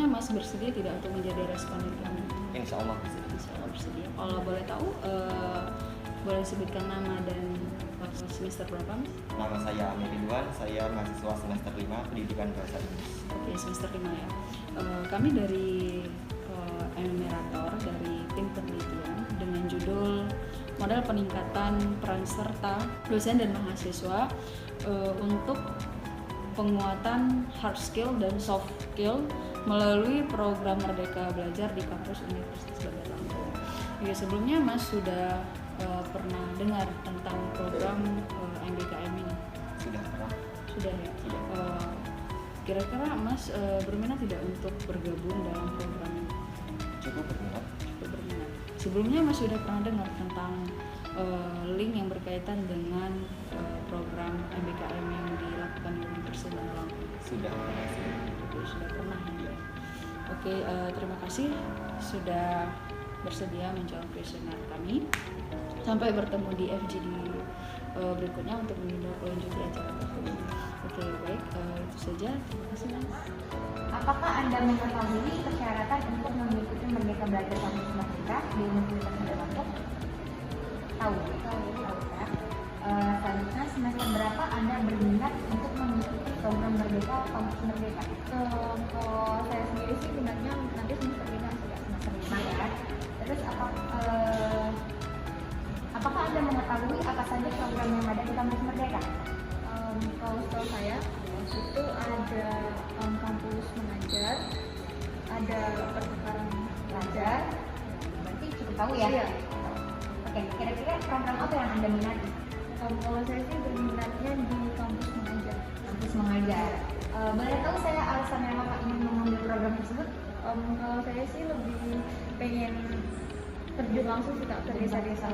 sebelumnya Mas bersedia tidak untuk menjadi responden kami? Insya Allah bersedia. Insya Allah bersedia. Kalau boleh tahu, boleh sebutkan nama dan semester berapa, Mas? Nama saya Amir Ridwan, saya mahasiswa semester 5 Pendidikan Bahasa Inggris. Oke, semester 5 ya. Kami dari Enumerator, dari tim penelitian dengan judul Model Peningkatan Peran Serta Dosen dan Mahasiswa untuk penguatan hard skill dan soft skill melalui program Merdeka Belajar di kampus Universitas Bandar Lampung. Ya, sebelumnya Mas sudah pernah dengar tentang program MBKM ini? Sudah pernah? Sudah ya? Sudah. Kira-kira Mas berminat tidak untuk bergabung dalam program ini? Cukup berminat. Cukup berminat. Sebelumnya Mas sudah pernah dengar tentang link yang berkaitan dengan program MBKM yang dilakukan di Universitas Bandar Lampung? Sudah pernah. Sudah pernah ya. Oke, terima kasih sudah bersedia menjawab kuesioner kami. Sampai bertemu di FGD berikutnya untuk menindaklanjuti acara tersebut. Oke, baik, itu saja. Terima kasih, Mas. Apakah Anda mengetahui persyaratan untuk mengikuti Merdeka Belajar Kampus Merdeka di Universitas Bandar Lampung? Tahu ya. Selanjutnya, semester berapa Anda berminat untuk mengikuti program Merdeka Kampus Merdeka? Kalau saya sendiri sih minatnya nanti semester 5 sudah semester 5 ya. Terus apakah Anda mengetahui apa saja program yang ada di Kampus Merdeka? Kalau setahu saya itu ada kampus mengajar, ada pertukaran pelajar. Berarti cukup tahu ya? Iya. Oke, kira-kira program apa yang Anda minati? Kalau saya sih berminatnya di kampus mengajar. Kampus mengajar. Boleh tahu saya alasannya Bapak ingin mengambil program tersebut? Kalau saya sih lebih pengen terjun langsung sih Kak, ke desa-desa.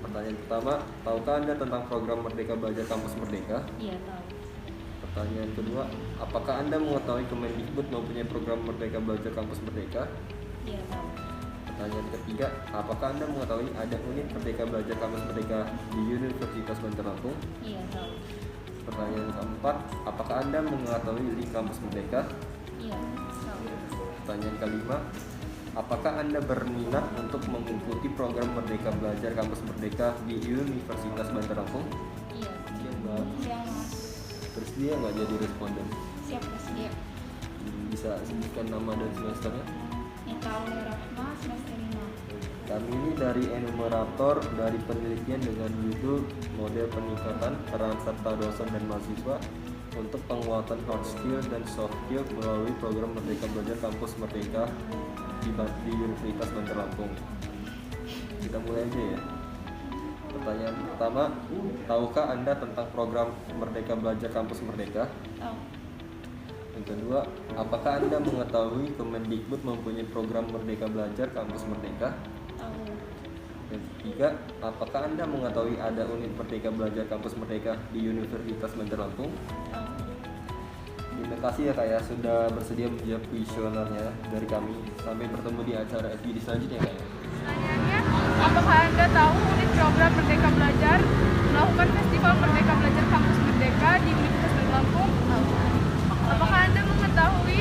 Pertanyaan pertama, tahukah Anda tentang program Merdeka Belajar Kampus Merdeka? Iya, tahu. Pertanyaan kedua, apakah Anda mengetahui Kemendikbud mempunyai program Merdeka Belajar Kampus Merdeka? Iya, tahu. Pertanyaan ketiga, apakah Anda mengetahui ada unit Merdeka Belajar Kampus Merdeka di Universitas Bandar Lampung? Iya, tahu. Pertanyaan keempat, apakah Anda mengetahui link Kampus Merdeka? Iya, tahu. Pertanyaan kelima, apakah Anda berminat untuk mengikuti program Merdeka Belajar Kampus Merdeka di Universitas Bandar Lampung? Iya. Iya, Mbak. Siang, Mas. Bersedia nggak jadi responden? Siap, Mas. Iya. Bisa sebutkan nama dan semesternya? Nitaul Rahma, semester 5. Kami ini dari Enumerator dari penelitian dengan judul Model Peningkatan Peran Serta Dosen dan Mahasiswa untuk Penguatan Hard Skill dan Soft Skill melalui program Merdeka Belajar Kampus Merdeka di Universitas Bandar Lampung. Kita mulai aja ya. Pertanyaan pertama, tahukah Anda tentang program Merdeka Belajar Kampus Merdeka? Tahu. Yang kedua, apakah Anda mengetahui Kemendikbud mempunyai program Merdeka Belajar Kampus Merdeka? Tahu. Yang ketiga, apakah Anda mengetahui ada unit Merdeka Belajar Kampus Merdeka di Universitas Bandar Lampung? Tahu. Terima kasih ya Kak ya sudah bersedia menjawab kuesionernya dari kami. Sampai bertemu di acara FGD selanjutnya Kak ya. Pertanyaannya, apakah Anda tahu unit program Merdeka Belajar melakukan festival Merdeka Belajar Kampus Merdeka di Universitas Bandar Lampung? Apakah Anda mengetahui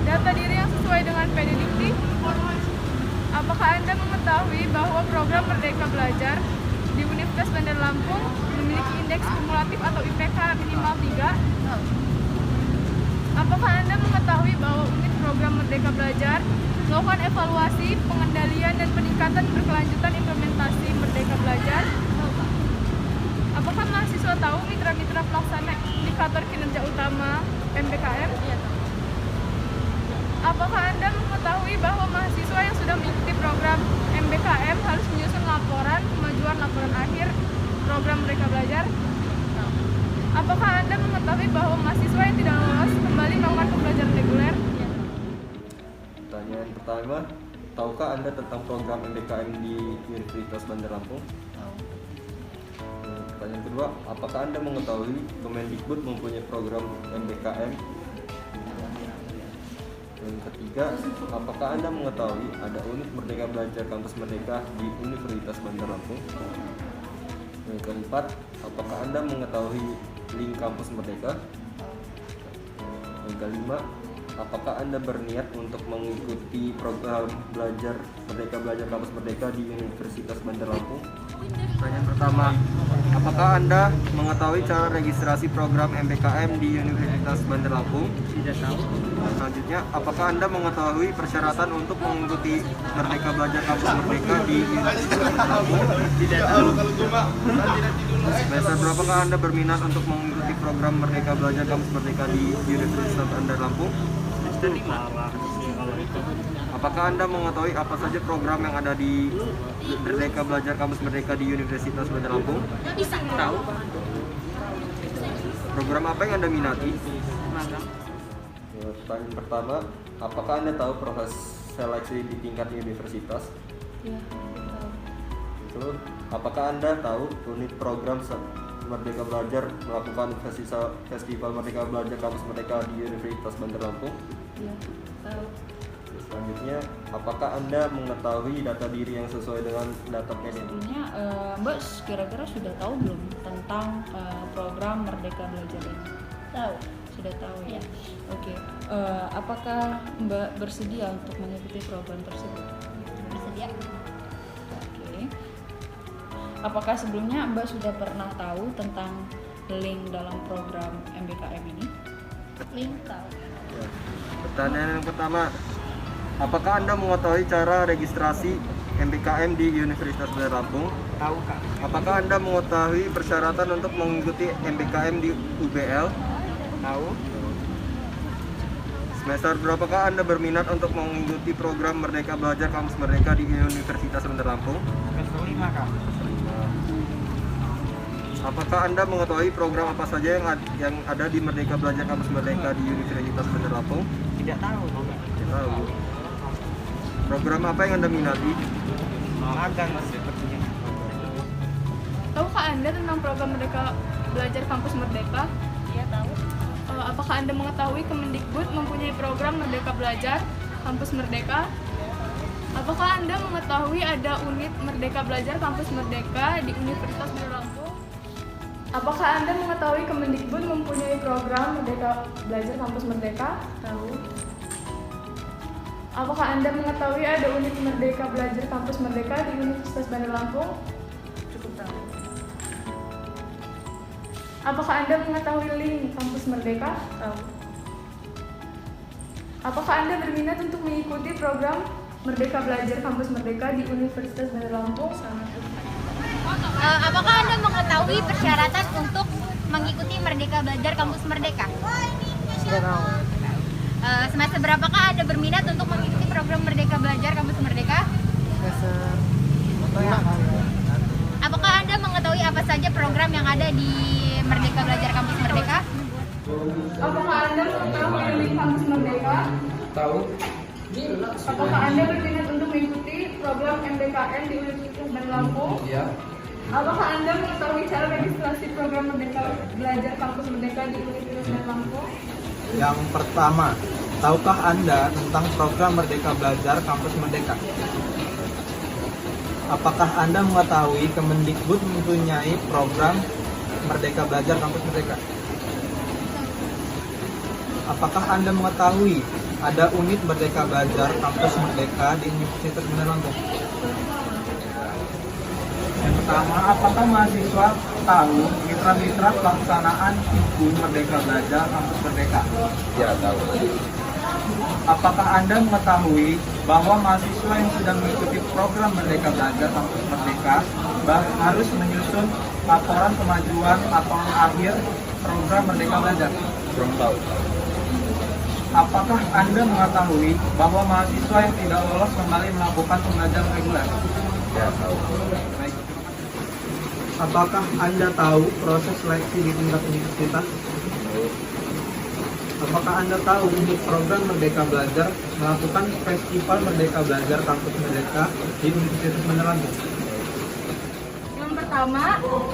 data diri yang sesuai dengan PDDikti? Apakah Anda mengetahui bahwa program Merdeka Belajar di Universitas Bandar Lampung memiliki indeks kumulatif atau IPK minimal 3? Apakah Anda mengetahui bahwa unit program Merdeka Belajar melakukan evaluasi, pengendalian, dan peningkatan berkelanjutan implementasi Merdeka Belajar? Apakah mahasiswa tahu mitra-mitra pelaksana indikator kinerja utama MBKM? Apakah Anda mengetahui bahwa mahasiswa yang sudah mengikuti program MBKM harus menyusun laporan kemajuan laporan akhir program Merdeka Belajar? Apakah Anda mengetahui bahwa mahasiswa yang tidak lolos kembali melakukan pembelajaran reguler? Pertanyaan pertama, tahukah Anda tentang program MBKM di Universitas Bandar Lampung? Tahu. Pertanyaan kedua, apakah Anda mengetahui Kemendikbud mempunyai program MBKM? Yang ketiga, apakah Anda mengetahui ada unit Merdeka Belajar Kampus Merdeka di Universitas Bandar Lampung? Yang keempat, apakah Anda mengetahui link Kampus Merdeka? Yang kelima, apakah Anda berniat untuk mengikuti program belajar Merdeka Belajar Kampus Merdeka di Universitas Bandar Lampung? Pertanyaan pertama, apakah Anda mengetahui cara registrasi program MBKM di Universitas Bandar Lampung? Tidak tahu. Selanjutnya, apakah Anda mengetahui persyaratan untuk mengikuti Merdeka Belajar Kampus Merdeka di Universitas Bandar Lampung? Tidak tahu. Semester berapakah Anda berminat untuk mengikuti program Merdeka Belajar Kampus Merdeka di Universitas Bandar Lampung? Apakah Anda mengetahui apa saja program yang ada di Merdeka Belajar Kampus Merdeka di Universitas Bandar Lampung? Tahu. Program apa yang Anda minati? Pertanyaan pertama, apakah Anda tahu proses seleksi di tingkat universitas? Ya, tahu. Itu. Apakah Anda tahu unit program Merdeka Belajar melakukan festival Merdeka Belajar Kampus Merdeka di Universitas Bandar Lampung? Ya, tahu. Selanjutnya, apakah Anda mengetahui data diri yang sesuai dengan data PNM? Sebelumnya Mbak kira-kira sudah tahu belum tentang program Merdeka Belajar ini? Tahu. Sudah tahu ya. Oke. Apakah Mbak bersedia untuk mengikuti program tersebut? Bersedia? Oke. Apakah sebelumnya Mbak sudah pernah tahu tentang link dalam program MBKM ini? Link tahu. Ya. Pertanyaan yang pertama, apakah Anda mengetahui cara registrasi MBKM di Universitas Bandar Lampung? Tahu Kak. Apakah Anda mengetahui persyaratan untuk mengikuti MBKM di UBL? Tahu. Semester berapakah Anda berminat untuk mengikuti program Merdeka Belajar Kampus Merdeka di Universitas Bandar Lampung? Semester 5 Kak. Apakah Anda mengetahui program apa saja yang ada di Merdeka Belajar Kampus Merdeka di Universitas Bandar Lampung? Tidak tahu Kak. Tidak tahu. Program apa yang Anda minati? Magang sepertinya. Tahukah Anda tentang program Merdeka Belajar Kampus Merdeka? Iya tahu. Apakah Anda mengetahui Kemendikbud mempunyai program Merdeka Belajar Kampus Merdeka? Apakah Anda mengetahui ada unit Merdeka Belajar Kampus Merdeka di Universitas Bandar Lampung? Apakah Anda mengetahui Kemendikbud mempunyai program Merdeka Belajar Kampus Merdeka? Tahu. Apakah Anda mengetahui ada unit Merdeka Belajar Kampus Merdeka di Universitas Bandar Lampung? Cukup tahu. Apakah Anda mengetahui link Kampus Merdeka? Tahu. Apakah Anda berminat untuk mengikuti program Merdeka Belajar Kampus Merdeka di Universitas Bandar Lampung? Sangat. Apakah Anda mengetahui persyaratan untuk mengikuti Merdeka Belajar Kampus Merdeka? Tidak tahu. Semester berapakah Anda berminat untuk mengikuti program Merdeka Belajar Kampus Merdeka? Semester 5 Apakah Anda mengetahui apa saja program yang ada di Merdeka Belajar Kampus Merdeka? Apakah Anda mengetahui link Kampus Merdeka? Tahu. Apakah Anda berminat untuk mengikuti program MBKM di Universitas Bandar Lampung? Iya. Apakah Anda mengetahui cara registrasi program Merdeka Belajar Kampus Merdeka di Universitas Bandar Lampung? Yang pertama, tahukah Anda tentang program Merdeka Belajar Kampus Merdeka? Apakah Anda mengetahui Kemendikbud mempunyai program Merdeka Belajar Kampus Merdeka? Apakah Anda mengetahui ada unit Merdeka Belajar Kampus Merdeka di Universitas Bandar Lampung? Yang pertama, apakah mahasiswa tahu mitra-mitra pelaksanaan Ibu Merdeka Belajar Kampus Merdeka? Ya tahu. Apakah Anda mengetahui bahwa mahasiswa yang sedang mengikuti program Merdeka Belajar Kampus Merdeka harus menyusun laporan kemajuan laporan akhir program Merdeka Belajar? Belum tahu. Apakah Anda mengetahui bahwa mahasiswa yang tidak lolos kembali melakukan pembelajaran reguler? Ya tahu. Baik. Apakah Anda tahu proses seleksi di tingkat universitas? Apakah Anda tahu untuk program Merdeka Belajar melakukan festival Merdeka Belajar Kampus Merdeka di Universitas Bandar Lampung? Yang pertama,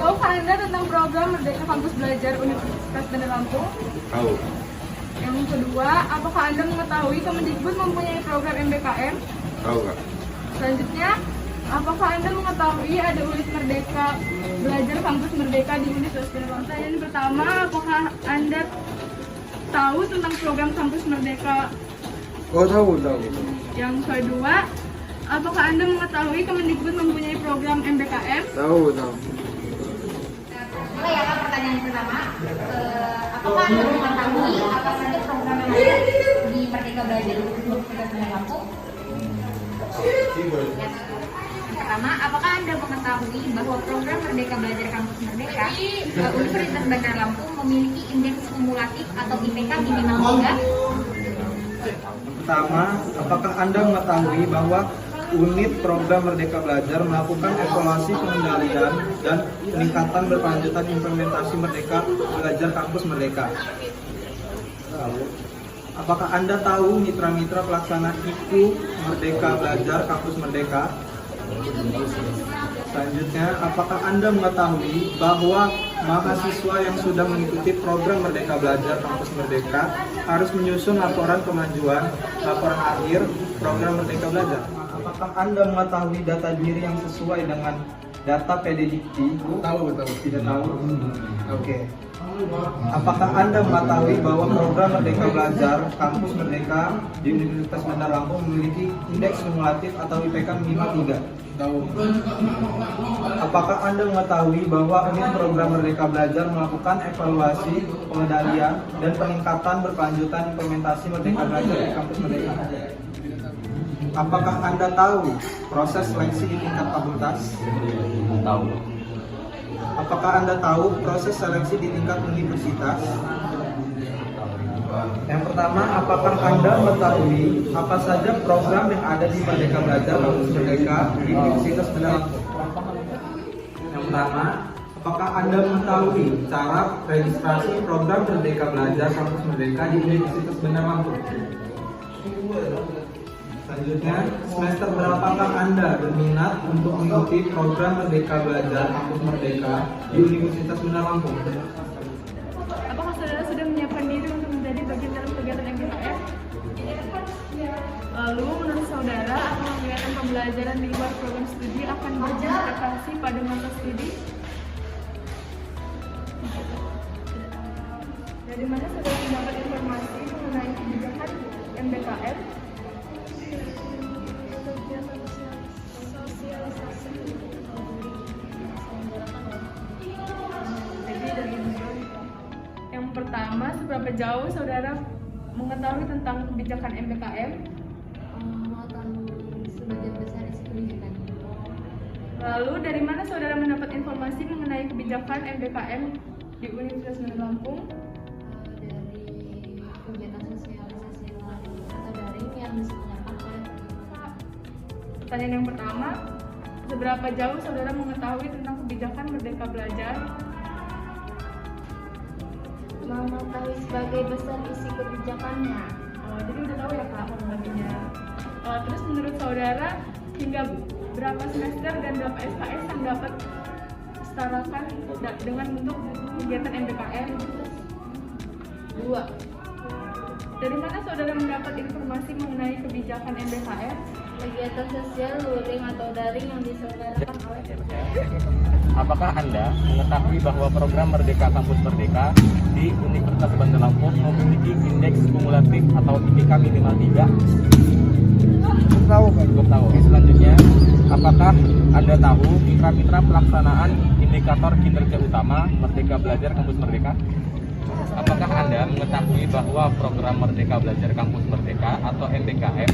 tahukah Anda tentang program Merdeka Kampus Belajar Universitas Bandar Lampung? Tahu. Yang kedua, apakah Anda mengetahui Kemendikbud mempunyai program MBKM? Tahu Kak. Selanjutnya, apakah Anda mengetahui ada unit Merdeka Belajar Kampus Merdeka di Universitas Bandar Lampung? Yang pertama, apakah Anda tahu tentang program Kampus Merdeka? Oh, tahu. Yang kedua, apakah Anda mengetahui Kemendikbud mempunyai program MBKM? Tahu. Mulai ya Kak, pertanyaan pertama. Apakah Anda mengetahui apa saja program yang ada di Merdeka Belajar Universitas Bandar Lampung? Ya. Yang pertama, apakah Anda mengetahui bahwa program Merdeka Belajar Kampus Merdeka Universitas Bandar Lampung memiliki indeks kumulatif atau IPK minimal 3? Pertama, apakah Anda mengetahui bahwa unit program Merdeka Belajar melakukan evaluasi pengendalian dan peningkatan berkelanjutan implementasi Merdeka Belajar Kampus Merdeka? Lalu, apakah Anda tahu mitra-mitra pelaksana IKU Merdeka Belajar Kampus Merdeka? Selanjutnya, apakah Anda mengetahui bahwa mahasiswa yang sudah mengikuti program Merdeka Belajar Kampus Merdeka harus menyusun laporan kemajuan, laporan akhir program Merdeka Belajar? Apakah Anda mengetahui data diri yang sesuai dengan data PDDikti? Tahu. Tidak tahu? Oke. Apakah Anda mengetahui bahwa program Merdeka Belajar Kampus Merdeka di Universitas Bandar Lampung memiliki indeks kumulatif atau IPK minimal 3? Tahu. Apakah Anda mengetahui bahwa unit program Merdeka Belajar melakukan evaluasi, pengendalian, dan peningkatan berkelanjutan implementasi Merdeka Belajar di Kampus Merdeka? Apakah Anda tahu proses seleksi di tingkat fakultas? Tahu. Apakah Anda tahu proses seleksi di tingkat universitas? Yang pertama, apakah Anda mengetahui apa saja program yang ada di Merdeka Belajar Kampus Merdeka di Universitas Bandar Lampung? Yang pertama, apakah Anda mengetahui cara registrasi program Merdeka Belajar Kampus Merdeka di Universitas Bandar Lampung? Selanjutnya, semester berapakah Anda berminat untuk mengikuti program Merdeka Belajar Kampus Merdeka di Universitas Bandar Lampung? Apakah saudara sudah menyiapkan diri untuk menjadi bagian dalam kegiatan MBKM? Lalu, menurut saudara, apakah kegiatan pembelajaran di luar program studi akan berimplikasi pada masa studi? Dari mana saudara mendapat informasi mengenai kebijakan MBKM? Jadi dari yang pertama, seberapa jauh saudara mengetahui tentang kebijakan MBKM? Mengetahui sebagian besar isi kebijakan. Lalu dari mana saudara mendapat informasi mengenai kebijakan MBKM di Universitas Bandar Lampung? Dari kegiatan sosialisasi atau daring yang diselenggarakan oleh Pertanyaan yang pertama, seberapa jauh saudara mengetahui tentang kebijakan Merdeka Belajar? mengetahui sebagai besar isi kebijakannya. Jadi udah tahu ya Kak pembagiannya. Terus menurut saudara hingga berapa semester dan berapa SKS yang dapat setarakan dengan bentuk kegiatan MBKM? 2. Dari mana saudara mendapat informasi mengenai kebijakan MBKM? Kegiatan sosial luring atau daring yang diselenggarakan oleh Apakah Anda mengetahui bahwa program Merdeka Kampus Merdeka di Universitas Bandar Lampung memiliki indeks kumulatif atau IPK minimal 3? Belum tahu. Oke, selanjutnya, apakah Anda tahu mitra-mitra pelaksanaan indikator kinerja utama Merdeka Belajar Kampus Merdeka? Apakah Anda mengetahui bahwa program Merdeka Belajar Kampus Merdeka atau MBKM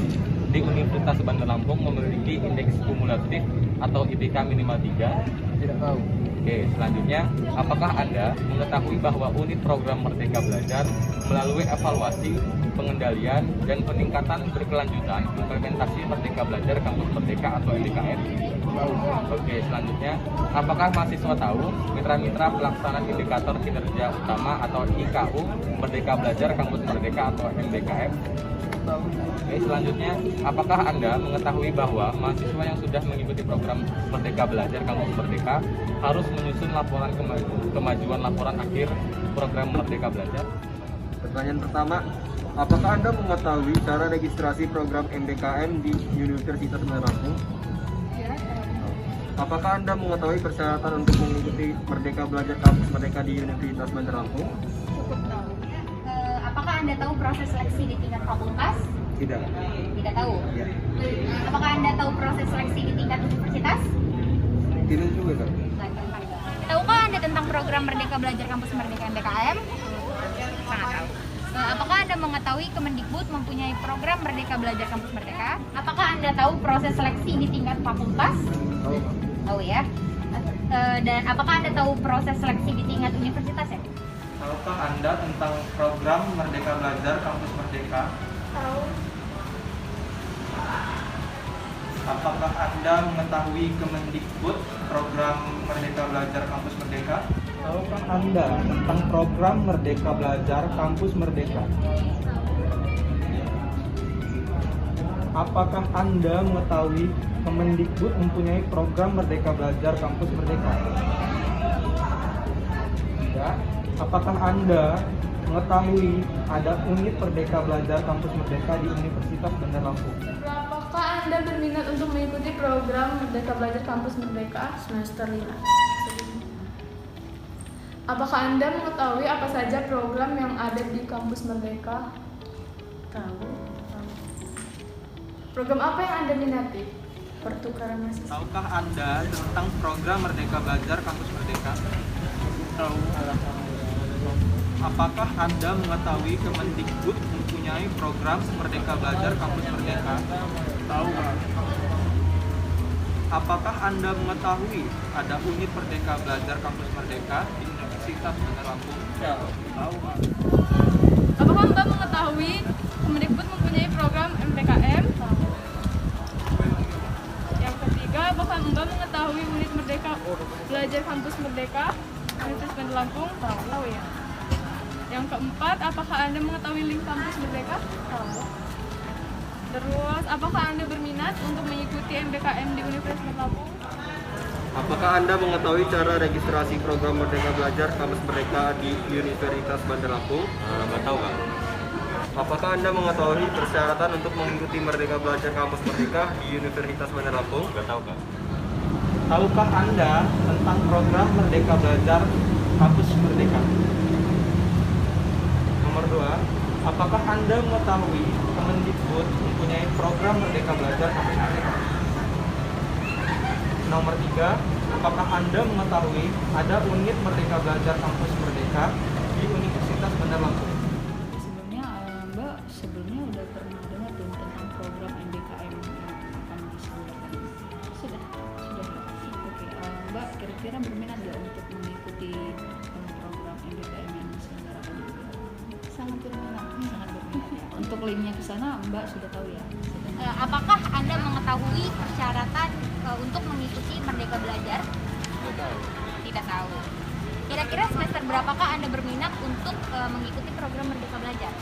di Universitas Bandar Lampung memiliki indeks kumulatif atau IPK minimal 3? Tidak tahu. Oke, selanjutnya, apakah Anda mengetahui bahwa unit program Merdeka Belajar melalui evaluasi, pengendalian, dan peningkatan berkelanjutan implementasi Merdeka Belajar Kampus Merdeka atau MBKM? Oke, selanjutnya, apakah mahasiswa tahu mitra-mitra pelaksanaan indikator kinerja utama atau IKU Merdeka Belajar Kampus Merdeka atau MBKM? Oke, selanjutnya, apakah Anda mengetahui bahwa mahasiswa yang sudah mengikuti program Merdeka Belajar Kampus Merdeka harus menyusun laporan kemajuan laporan akhir program Merdeka Belajar? Pertanyaan pertama, apakah Anda mengetahui cara registrasi program MBKM di Universitas Bandar Lampung? Apakah Anda mengetahui persyaratan untuk mengikuti Merdeka Belajar Kampus Merdeka di Universitas Bandar Lampung? Apakah Anda tahu proses seleksi di tingkat fakultas? Tidak. Tidak tahu. Ya. Apakah Anda tahu proses seleksi di tingkat universitas? Tidak juga, Kak. Tahukah Anda tentang program Merdeka Belajar Kampus Merdeka MBKM? Sangat tahu. Apakah Anda mengetahui Kemendikbud mempunyai program Merdeka Belajar Kampus Merdeka? Apakah Anda tahu proses seleksi di tingkat fakultas? Tahu. Tahu ya. Dan apakah Anda tahu proses seleksi di tingkat universitas ya? Tahukah Anda tentang program Merdeka Belajar Kampus Merdeka? Tahu. Apakah Anda mengetahui Kemendikbud program Merdeka Belajar Kampus Merdeka? Tahukah Anda tentang program Merdeka Belajar Kampus Merdeka? Apakah Anda mengetahui Kemendikbud mempunyai program Merdeka Belajar Kampus Merdeka? Tidak. Apakah Anda mengetahui ada unit Merdeka Belajar Kampus Merdeka di Universitas Bandar Lampung? Apakah Anda berminat untuk mengikuti program Merdeka Belajar Kampus Merdeka semester 5? Apakah Anda mengetahui apa saja program yang ada di Kampus Merdeka? Tahu. Program apa yang Anda minati? Pertukaran mahasiswa. Tahukah Anda tentang program Merdeka Belajar Kampus Merdeka? Tahu. Apakah Anda mengetahui Kemendikbud mempunyai program Merdeka Belajar Kampus Merdeka? Tahu, Pak. Apakah Anda mengetahui ada unit Merdeka Belajar Kampus Merdeka di Universitas Bandar Lampung? Tahu, Pak. Apakah Anda mengetahui Kemendikbud mempunyai program MPKM? Yang ketiga, apakah Anda mengetahui unit Merdeka Belajar Kampus Merdeka Universitas Bandar Lampung? Tahu ya. Yang keempat, apakah Anda mengetahui link kampus Merdeka? Tahu. Terus, apakah Anda berminat untuk mengikuti MBKM di Universitas Bandar Lampung? Apakah Anda mengetahui cara registrasi program Merdeka Belajar Kampus Merdeka di Universitas Bandar Lampung? Nggak tahu, Kak. Apakah Anda mengetahui persyaratan untuk mengikuti Merdeka Belajar Kampus Merdeka di Universitas Bandar Lampung? Nggak tahu, Kak. Tahukah Anda tentang program Merdeka Belajar Kampus Merdeka? Nomor 2, apakah Anda mengetahui Kemendikbud mempunyai program Merdeka Belajar Kampus Merdeka? Nomor 3, apakah Anda mengetahui ada unit Merdeka Belajar Kampus Merdeka di Universitas Bandar Lampung? Sebelumnya Mbak udah pernah dengar tuh tentang program MBKM yang akan diselenggarakan. Sudah. Oke, Mbak kira-kira berminat nggak untuk mengikuti program MBKM yang diselenggarakan di UGM? Sangat berminat ya. Untuk linknya ke sana Mbak sudah tahu ya. Apakah Anda mengetahui persyaratan untuk mengikuti Merdeka Belajar? Tidak tahu. Kira-kira semester berapakah Anda berminat untuk mengikuti program Merdeka Belajar?